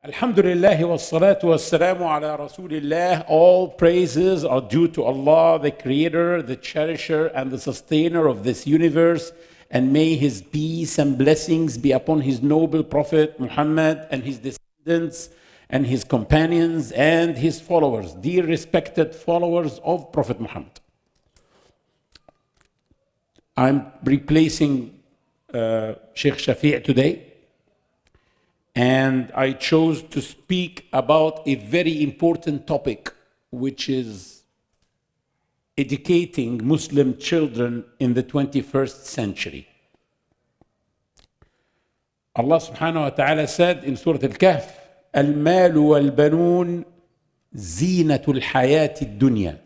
Alhamdulillah wa salatu wa salamu ala Rasulillah. All praises are due to Allah, the Creator, the Cherisher, and the Sustainer of this universe. And may His peace and blessings be upon His noble Prophet Muhammad and his descendants and his companions and his followers, dear respected followers of Prophet Muhammad. I'm replacing Sheikh Shafi' today. And I chose to speak about a very important topic, which is educating Muslim children in the 21st century. Allah subhanahu wa ta'ala said in Surah Al-Kahf, المال والبنون زينة الحياة الدنيا.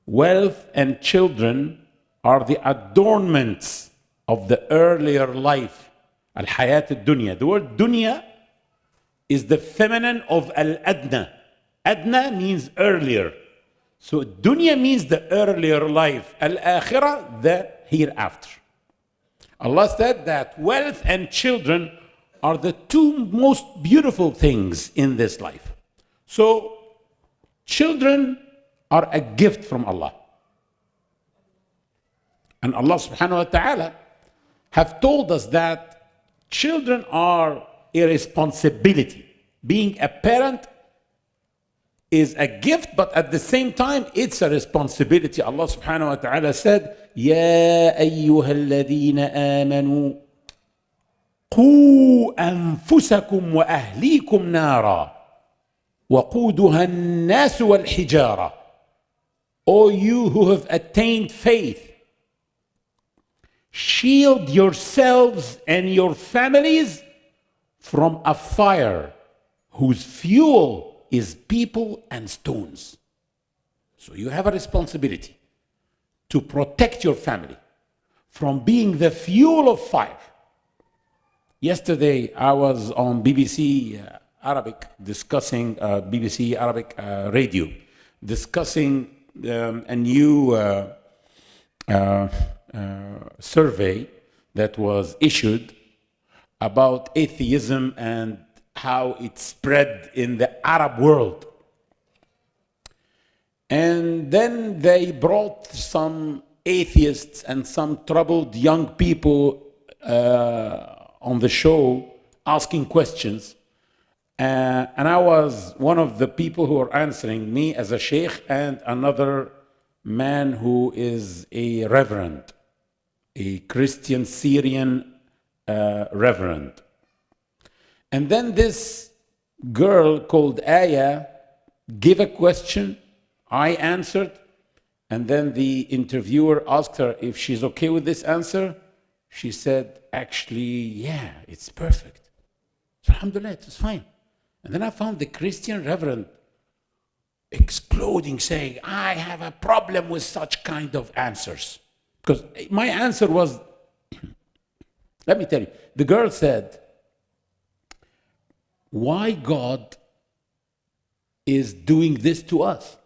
Wealth and children are the adornments of the earlier life. Al-Hayat al-Dunya. The word dunya is the feminine of al-adna. Adna means earlier. So dunya means the earlier life. Al-akhirah, the hereafter. Allah said that wealth and children are the two most beautiful things in this life. So children are a gift from Allah. And Allah subhanahu wa ta'ala have told us that children are a responsibility. Being a parent is a gift, but at the same time, it's a responsibility. Allah subhanahu wa ta'ala said, يَا أَيُّهَا الَّذِينَ آمَنُوا قُوا أَنفُسَكُمْ وَأَهْلِيكُمْ نَارًا وَقُودُهَا النَّاسُ وَالْحِجَارَةُ. O you who have attained faith, shield yourselves and your families from a fire whose fuel is people and stones. So you have a responsibility to protect your family from being the fuel of fire. Yesterday I was on BBC Arabic discussing BBC Arabic radio discussing a new survey that was issued about atheism and how it spread in the Arab world. And then they brought some atheists and some troubled young people on the show asking questions. And I was one of the people who were answering, me as a sheikh and another man who is a reverend, a Christian Syrian reverend. And then this girl called Aya gave a question, I answered, and then the interviewer asked her if she's okay with this answer. She said, actually, yeah, it's perfect. So, alhamdulillah, it's fine. And then I found the Christian reverend exploding, saying, I have a problem with such kind of answers. Because my answer was, let me tell you, the girl said, why God is doing this to us?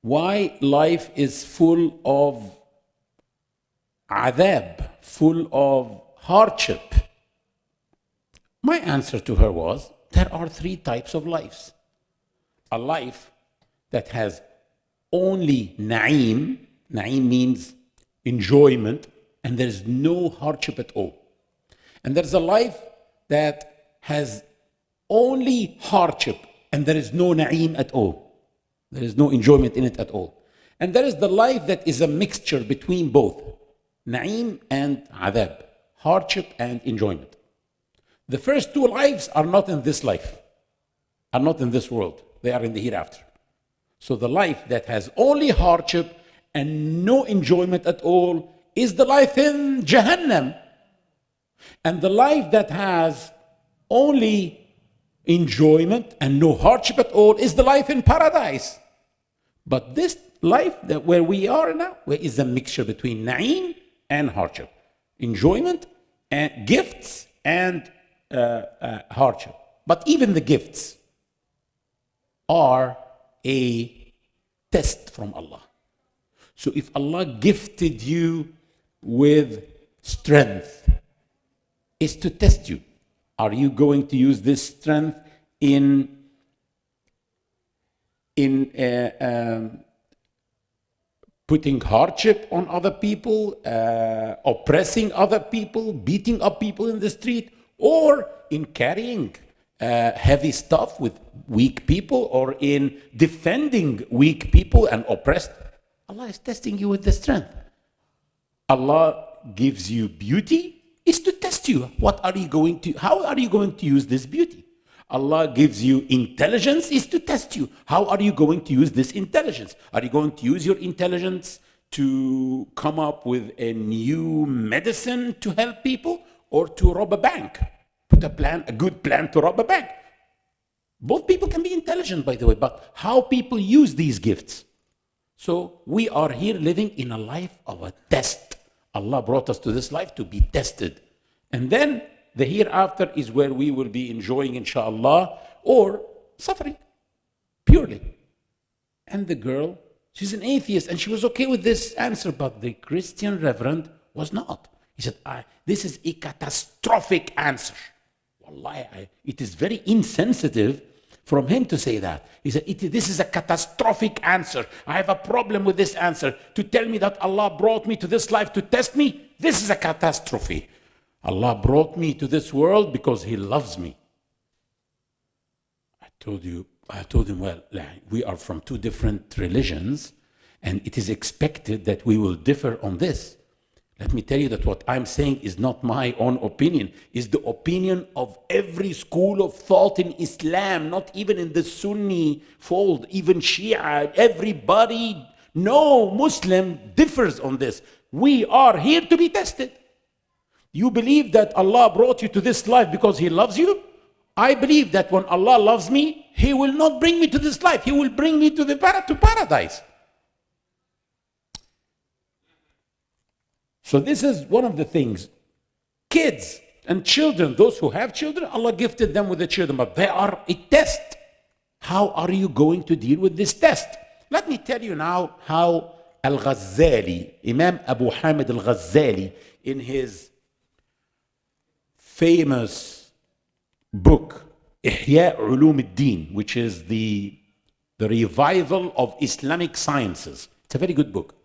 Why life is full of adab, full of hardship? My answer to her was, there are three types of lives. A life that has only na'im, na'im means enjoyment, and there's no hardship at all. And there's a life that has only hardship, and there is no na'im at all. There is no enjoyment in it at all. And there is the life that is a mixture between both, na'im and adab, hardship and enjoyment. The first two lives are not in this life, are not in this world. They are in the hereafter. So the life that has only hardship and no enjoyment at all is the life in Jahannam. And the life that has only enjoyment and no hardship at all is the life in paradise. But this life that where we are now, where is a mixture between na'im and hardship, enjoyment and gifts and hardship. But even the gifts are a test from Allah. So if Allah gifted you with strength, it's to test you. Are you going to use this strength in putting hardship on other people, oppressing other people, beating up people in the street, or in carrying heavy stuff with weak people, or in defending weak people and oppressed? Allah is testing you with the strength. Allah gives you beauty is to test you. How are you going to use this beauty? Allah gives you intelligence is to test you. How are you going to use this intelligence? Are you going to use your intelligence to come up with a new medicine to help people, or to rob a bank? Put a good plan to rob a bank. Both people can be intelligent, by the way, but how people use these gifts. So we are here living in a life of a test. Allah brought us to this life to be tested. And then the hereafter is where we will be enjoying, inshallah, or suffering, purely. And the girl, she's an atheist, and she was okay with this answer, but the Christian reverend was not. He said, this is a catastrophic answer. Wallahi, it is very insensitive from him to say that. He said, this is a catastrophic answer. I have a problem with this answer. To tell me that Allah brought me to this life to test me, this is a catastrophe. Allah brought me to this world because He loves me. I told him, well, we are from two different religions, and it is expected that we will differ on this. Let me tell you that what I'm saying is not my own opinion, is the opinion of every school of thought in Islam, not even in the Sunni fold, even Shia, everybody, no Muslim differs on this. We are here to be tested. You believe that Allah brought you to this life because He loves you? I believe that when Allah loves me, He will not bring me to this life. He will bring me to paradise. So this is one of the things. Kids and children, those who have children, Allah gifted them with the children, but they are a test. How are you going to deal with this test? Let me tell you now how Al-Ghazali, Imam Abu Hamid Al-Ghazali, in his famous book, Ihya Ulum al-Din, which is the revival of Islamic sciences. It's a very good book.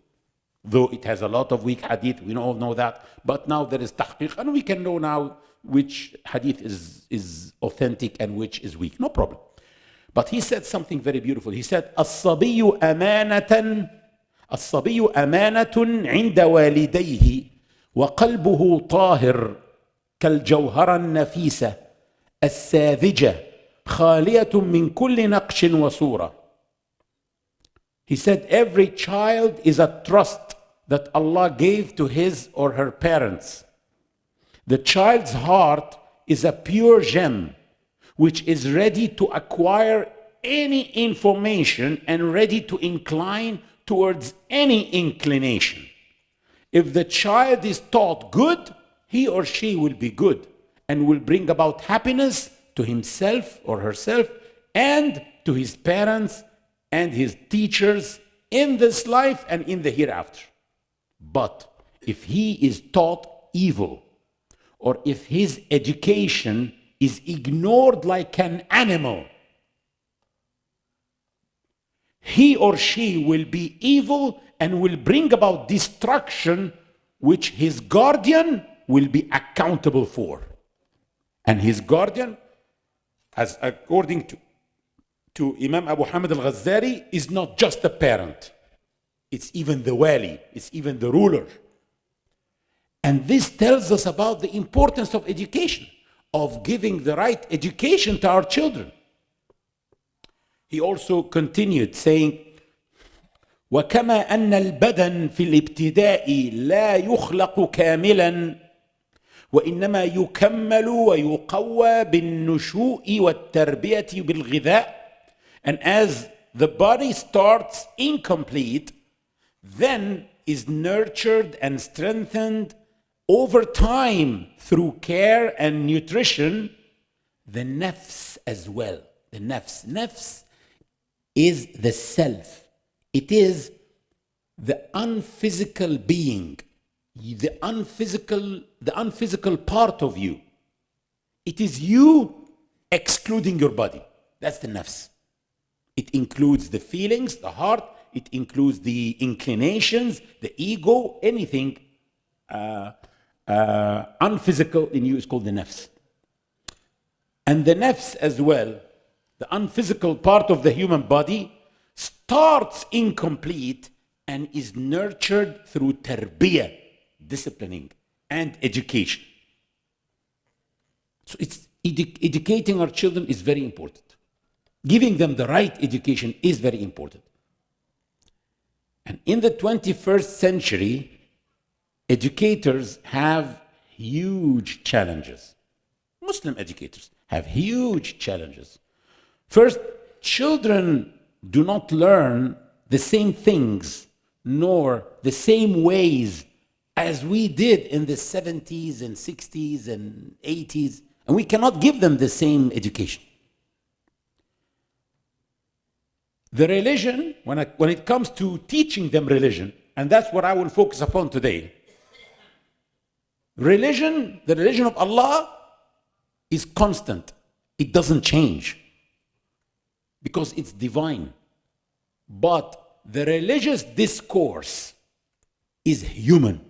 Though it has a lot of weak hadith, we all know that. But now there is tahqiq, and we can know now which hadith is authentic and which is weak. No problem. But he said something very beautiful. He said, الصبي أمانة عند والديه وقلبه طاهر كالجوهرة النفيسة الساذجة خالية من كل نقش وصورة. He said, every child is a trust that Allah gave to his or her parents. The child's heart is a pure gem which is ready to acquire any information and ready to incline towards any inclination. If the child is taught good, he or she will be good and will bring about happiness to himself or herself and to his parents and his teachers in this life and in the hereafter. But if he is taught evil, or if his education is ignored like an animal, he or she will be evil and will bring about destruction, which his guardian will be accountable for. And his guardian, as according to Imam Abu Hamid al-Ghazali, is not just a parent. It's even the wali, it's even the ruler. And this tells us about the importance of education, of giving the right education to our children. He also continued saying, وَكَمَا أَنَّ الْبَدَنَ فِي الْإِبْتِدَاءِ لَا يُخْلَقُ كَامِلًا وإنما يكمل ويقوى بالنشوء والتربية بالغذاء. And as the body starts incomplete, then is nurtured and strengthened over time through care and nutrition, the nafs as well. The nafs is the self. It is the unphysical being, the unphysical part of you. It is you excluding your body. That's the nafs. It includes the feelings, the heart, it includes the inclinations, the ego, anything unphysical in you is called the nafs. And the nafs as well, the unphysical part of the human body, starts incomplete and is nurtured through tarbiyah, disciplining, and education. So educating our children is very important. Giving them the right education is very important. And in the 21st century, educators have huge challenges. Muslim educators have huge challenges. First, children do not learn the same things nor the same ways as we did in the 70s and 60s and 80s, and we cannot give them the same education. The religion, when it comes to teaching them religion, and that's what I will focus upon today, religion, the religion of Allah is constant. It doesn't change because it's divine. But the religious discourse is human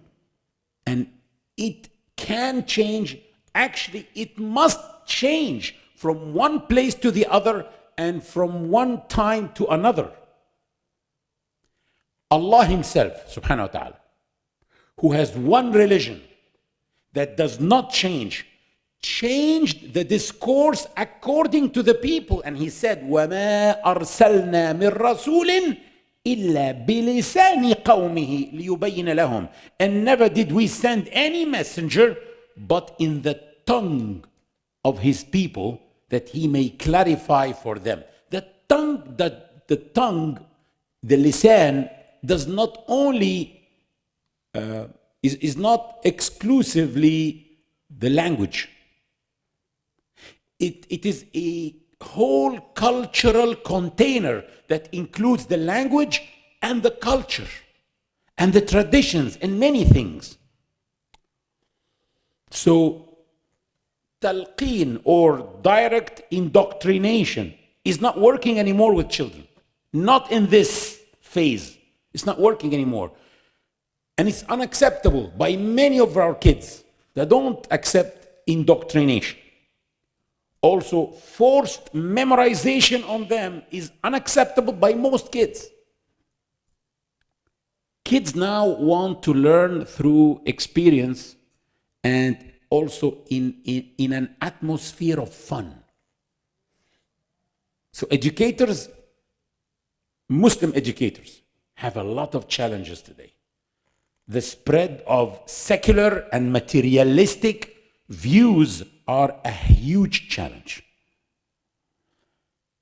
and it can change. Actually, it must change from one place to the other and from one time to another. Allah Himself, subhanahu wa ta'ala, who has one religion that does not change, changed the discourse according to the people. And He said, وَمَا أَرْسَلْنَا مِن رَسُولٍ إِلَّا بِلِسَانِ قَوْمِهِ لِيُبَيِّنَ لَهُمْ. And never did we send any messenger but in the tongue of his people, that he may clarify for them. The tongue, the lisan, does not only, is not exclusively the language. It is a whole cultural container that includes the language and the culture and the traditions and many things. So, talqeen or direct indoctrination is not working anymore with children. Not in this phase. It's not working anymore. And it's unacceptable by many of our kids. They don't accept indoctrination. Also, forced memorization on them is unacceptable by most kids. Kids now want to learn through experience and also in an atmosphere of fun. So educators, Muslim educators, have a lot of challenges today. The spread of secular and materialistic views are a huge challenge.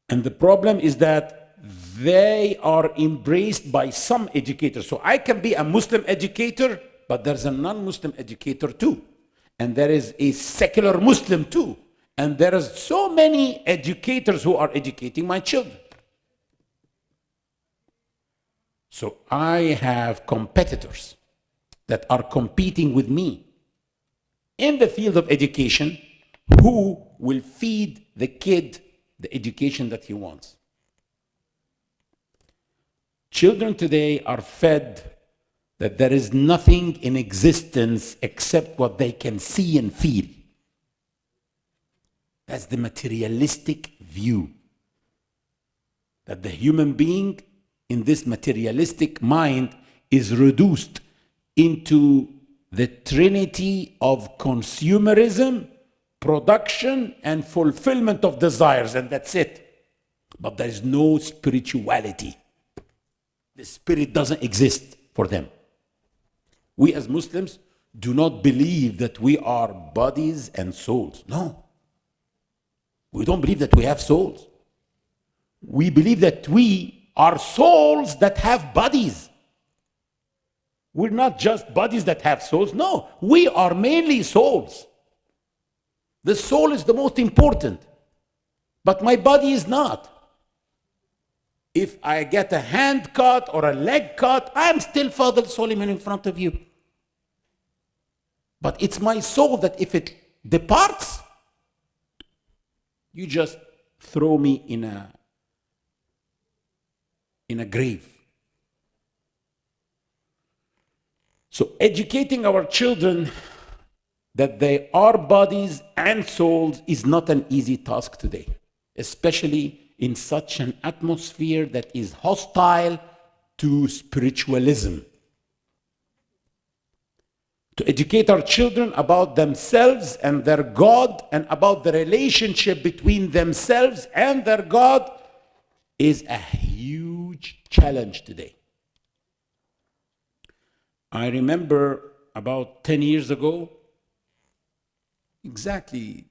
And the problem is that they are embraced by some educators. So I can be a Muslim educator, but there's a non-Muslim educator too. And there is a secular Muslim too. And there are so many educators who are educating my children. So I have competitors that are competing with me in the field of education who will feed the kid the education that he wants. Children today are fed that there is nothing in existence except what they can see and feel. That's the materialistic view. That the human being in this materialistic mind is reduced into the trinity of consumerism, production, and fulfillment of desires, and that's it. But there is no spirituality. The spirit doesn't exist for them. We as Muslims do not believe that we are bodies and souls. No. We don't believe that we have souls. We believe that we are souls that have bodies. We're not just bodies that have souls. No, we are mainly souls. The soul is the most important, but my body is not. If I get a hand cut or a leg cut, I'm still Fadel Solman in front of you. But it's my soul that if it departs, You just throw me in a grave. So educating our children that they are bodies and souls is not an easy task today, especially in such an atmosphere that is hostile to spiritualism. To educate our children about themselves and their God and about the relationship between themselves and their God is a huge challenge today. I remember about 10 years ago, exactly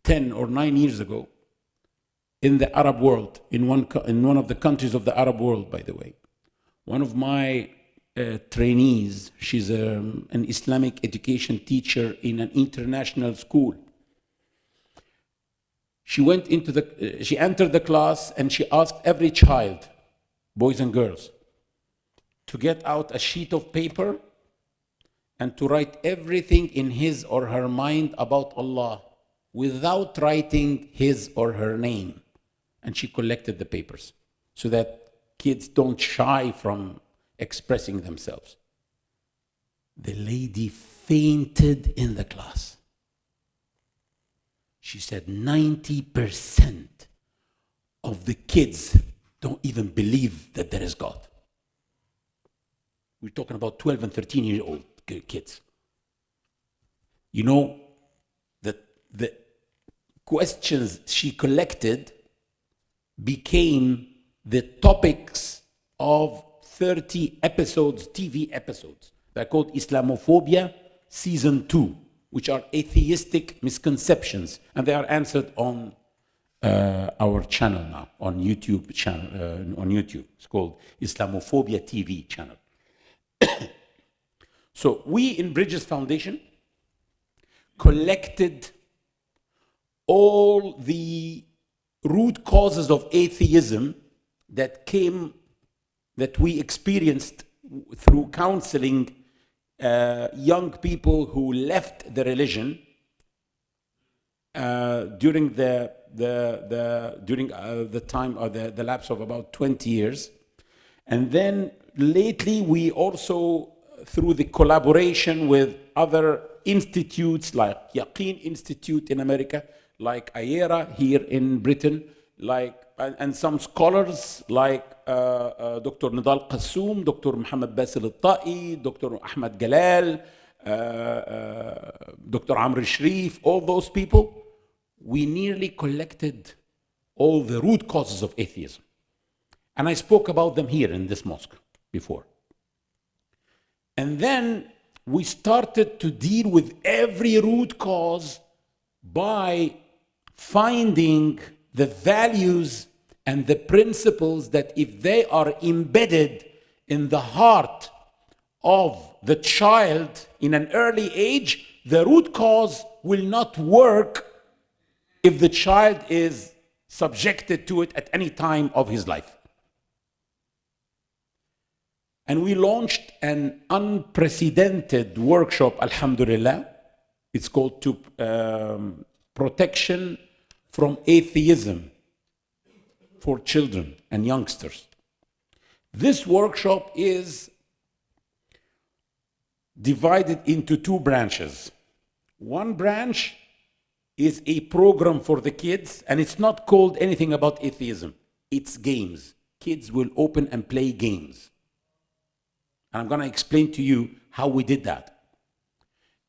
10 or 9 years ago, in the Arab world, in one of the countries of the Arab world, by the way, one of my trainees, she's an Islamic education teacher in an international school. She entered the class and she asked every child, boys and girls, to get out a sheet of paper and to write everything in his or her mind about Allah without writing his or her name. And she collected the papers so that kids don't shy from expressing themselves. The lady fainted in the class. She said 90% of the kids don't even believe that there is God. We're talking about 12 and 13-year-old kids. You know, the questions she collected became the topics of 30 episodes, TV episodes. They're called Islamophobia Season 2, which are atheistic misconceptions. And they are answered on our channel now, on YouTube channel, on YouTube. It's called Islamophobia TV channel. So we in Bridges Foundation collected all the root causes of atheism that we experienced through counseling young people who left the religion during the time or the lapse of about 20 years. And then lately we also, through the collaboration with other institutes like Yaqeen Institute in America, like Ayera here in Britain, and some scholars like Dr. Nidal Qassoum, Dr. Muhammad Basil al-Ta'i, Dr. Ahmad Galal, Dr. Amr Sharif, all those people, we nearly collected all the root causes of atheism. And I spoke about them here in this mosque before. And then we started to deal with every root cause by finding the values and the principles that if they are embedded in the heart of the child in an early age, the root cause will not work if the child is subjected to it at any time of his life. And we launched an unprecedented workshop, alhamdulillah. It's called Protection from Atheism for Children and Youngsters. This workshop is divided into two branches. One branch is a program for the kids, and it's not called anything about atheism. It's games. Kids will open and play games. And I'm going to explain to you how we did that.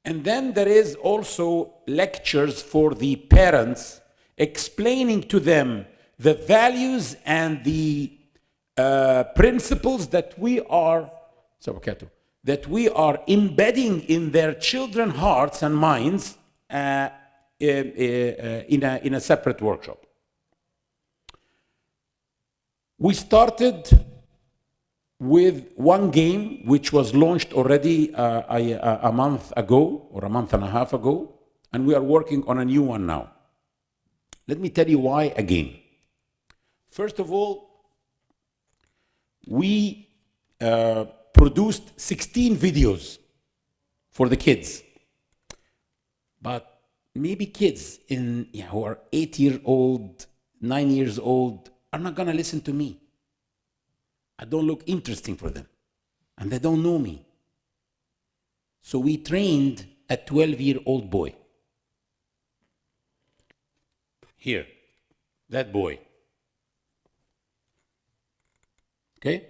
And then there is also lectures for the parents, explaining to them the values and the principles that we are embedding in their children's hearts and minds in a separate workshop. We started with one game which was launched already a month ago or a month and a half ago, and we are working on a new one now. Let me tell you why a game. First of all, we produced 16 videos for the kids, but maybe kids who are 8-year-old, 9 years old, are not going to listen to me. I don't look interesting for them, and they don't know me. So we trained a 12-year-old boy. Here, that boy. Okay?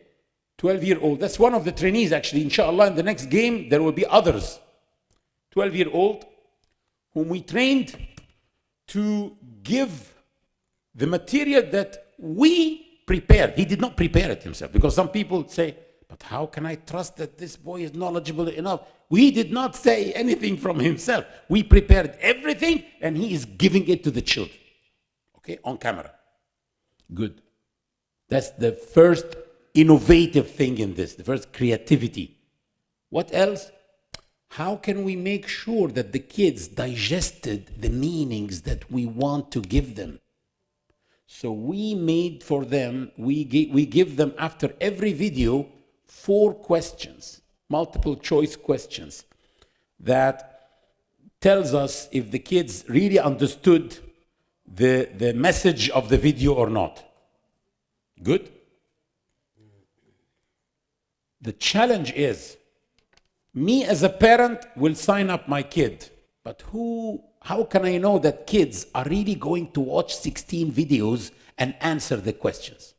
12-year-old. That's one of the trainees, actually. Inshallah, in the next game, there will be others. 12-year-old, whom we trained to give the material that we prepared. He did not prepare it himself, because some people say, but how can I trust that this boy is knowledgeable enough? We did not say anything from himself. We prepared everything, and he is giving it to the children. Okay, on camera. Good. That's the first innovative thing in this, the first creativity. What else? How can we make sure that the kids digested the meanings that we want to give them? So we made for them, we give them after every video 4 questions, multiple choice questions, that tells us if the kids really understood the message of the video or not. Good? The challenge is, me as a parent will sign up my kid, but how can I know that kids are really going to watch 16 videos and answer the questions?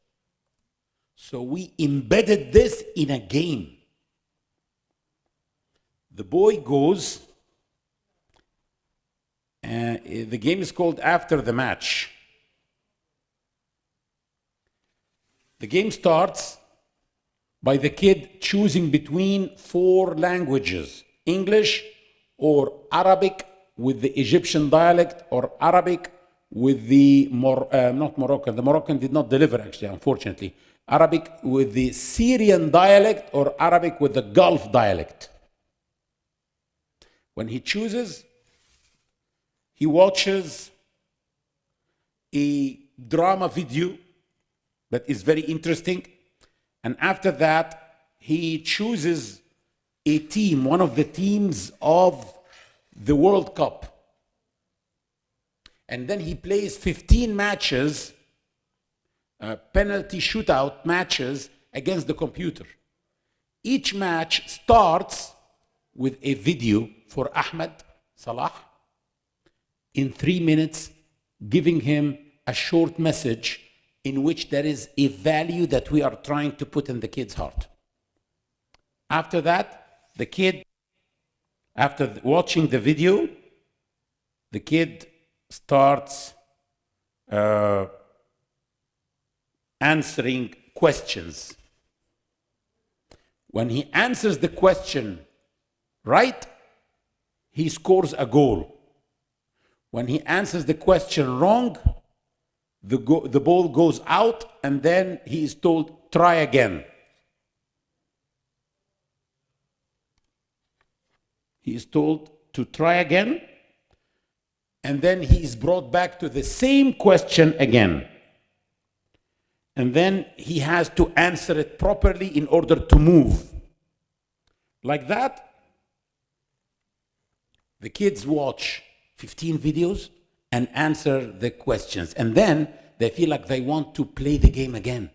So we embedded this in a game. The boy goes, the game is called After the Match. The game starts by the kid choosing between 4 languages, English or Arabic with the Egyptian dialect, or Arabic with the, not Moroccan, the Moroccan did not deliver actually, unfortunately. Arabic with the Syrian dialect, or Arabic with the Gulf dialect. When he chooses, he watches a drama video that is very interesting. And after that, he chooses a team, one of the teams of the World Cup. And then he plays 15 matches, penalty shootout matches against the computer. Each match starts with a video for Ahmed Salah in 3 minutes, giving him a short message in which there is a value that we are trying to put in the kid's heart. After that, the kid, after watching the video, the kid starts answering questions. When he answers the question right, he scores a goal. When he answers the question wrong, the ball goes out, and then he is told, try again. He is told to try again, and then he is brought back to the same question again. And then he has to answer it properly in order to move. Like that, the kids watch 15 videos and answer the questions. And then they feel like they want to play the game again.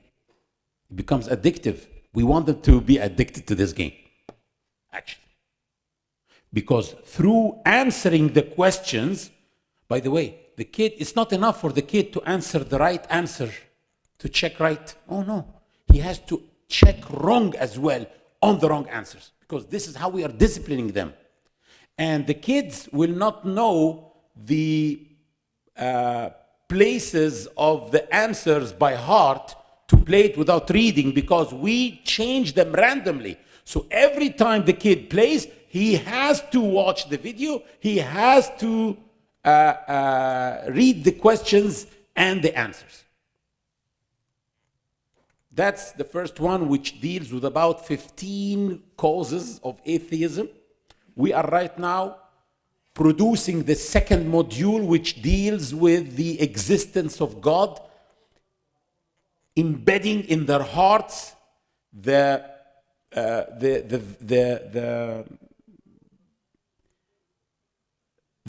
It becomes addictive. We want them to be addicted to this game, actually. Because through answering the questions, by the way, the kid, it's not enough for the kid to answer the right answer, to check right. Oh no, he has to check wrong as well on the wrong answers, because this is how we are disciplining them. And the kids will not know the places of the answers by heart to play it without reading, because we change them randomly. So every time the kid plays, he has to watch the video, he has to read the questions and the answers. That's the first one, which deals with about 15 causes of atheism. We are right now producing the second module, which deals with the existence of God, embedding in their hearts the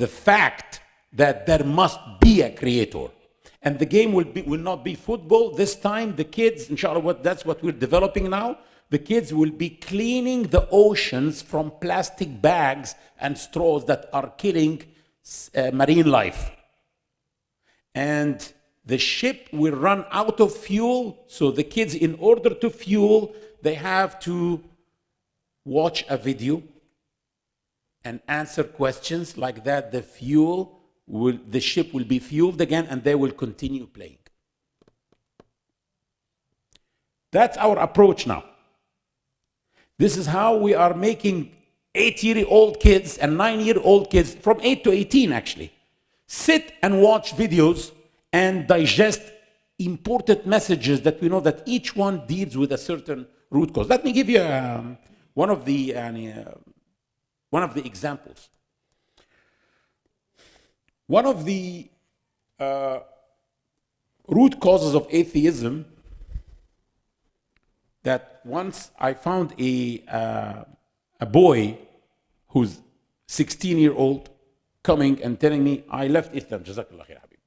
fact that there must be a creator. And the game will not be football. This time, the kids, inshallah, that's what we're developing now. The kids will be cleaning the oceans from plastic bags and straws that are killing marine life. And the ship will run out of fuel, so the kids, in order to fuel, they have to watch a video and answer questions. Like that, the ship will be fueled again, and they will continue playing. That's our approach now. This is how we are making 8-year-old kids and 9-year-old kids, from 8 to 18 actually, sit and watch videos and digest important messages that we know that each one deals with a certain root cause. Let me give you one of the examples. One of the root causes of atheism, that once I found a boy who's 16-year-old coming and telling me, I left Islam. Jazakallah khair, Habib.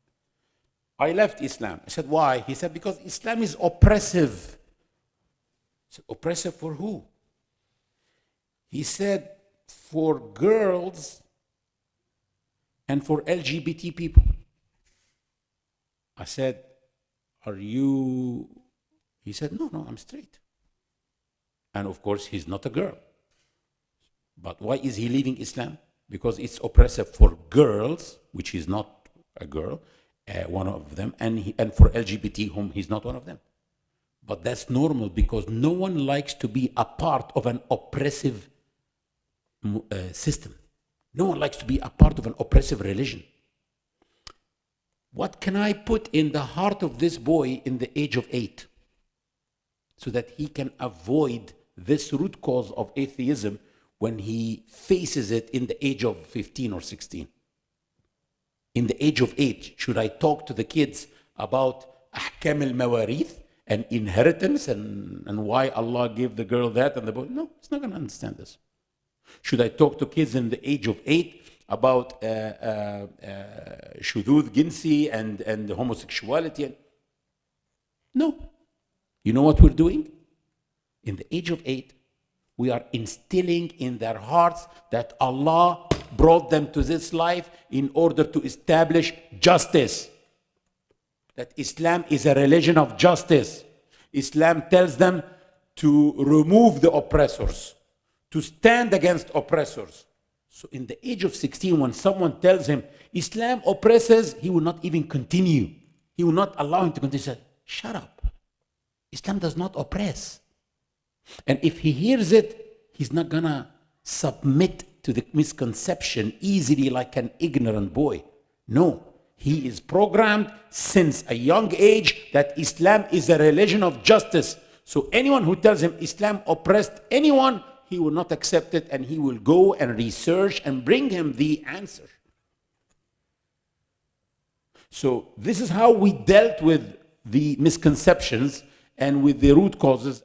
I left Islam. I said, why? He said, because Islam is oppressive. I said, oppressive for who? He said, for girls and for LGBT people. I said, are you? He said, no, I'm straight. And of course, he's not a girl. But why is he leaving Islam? Because it's oppressive for girls, which is not a girl, one of them, and for LGBT, whom he's not one of them. But that's normal, because no one likes to be a part of an oppressive system. No one likes to be a part of an oppressive religion. What can I put in the heart of this boy in the age of 8 so that he can avoid this root cause of atheism when he faces it in the age of 15 or 16? In the age of 8, should I talk to the kids about ahkam al-mawarith and inheritance and why Allah gave the girl that and the boy? No, he's not going to understand this. Should I talk to kids in the age of 8 about shudud ginsi and homosexuality? No. You know what we're doing? In the age of 8, we are instilling in their hearts that Allah brought them to this life in order to establish justice. That Islam is a religion of justice. Islam tells them to remove the oppressors, to stand against oppressors. So in the age of 16, when someone tells him Islam oppresses, he will not even continue. He will not allow him to continue. He said, shut up. Islam does not oppress. And if he hears it, he's not gonna submit to the misconception easily like an ignorant boy. No, he is programmed since a young age that Islam is a religion of justice. So anyone who tells him Islam oppressed anyone, he will not accept it, and he will go and research and bring him the answer. So this is how we dealt with the misconceptions and with the root causes.